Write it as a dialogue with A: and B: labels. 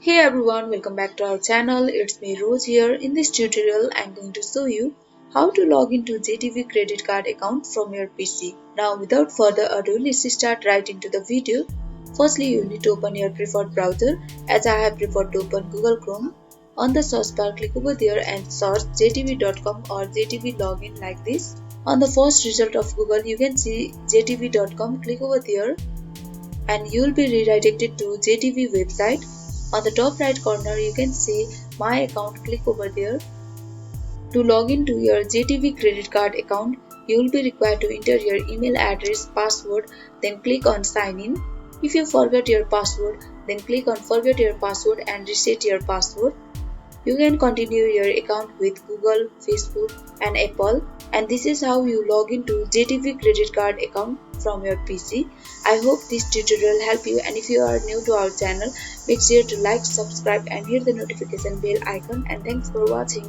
A: Hey everyone, welcome back to our channel. It's me Rose here. In this tutorial, I'm going to show you how to log into JTV Credit Card account from your PC. Now without further ado, let's start right into the video. Firstly, you need to open your preferred browser. As I have preferred to open Google Chrome. On the search bar, click over there and search jtv.com or JTV login like this. On the first result of Google, you can see jtv.com. Click over there and you will be redirected to JTV website. On the top right corner you can see my account. Click over there. To log into your JTV credit card account, you will be required to enter your email address, password, then click on sign in. If you forget your password, then click on forget your password and reset your password. You can continue your account with Google, Facebook and Apple, and this is how you log into JTV credit card account from your PC. I hope this tutorial helped you, and if you are new to our channel, make sure to like, subscribe and hit the notification bell icon, and thanks for watching.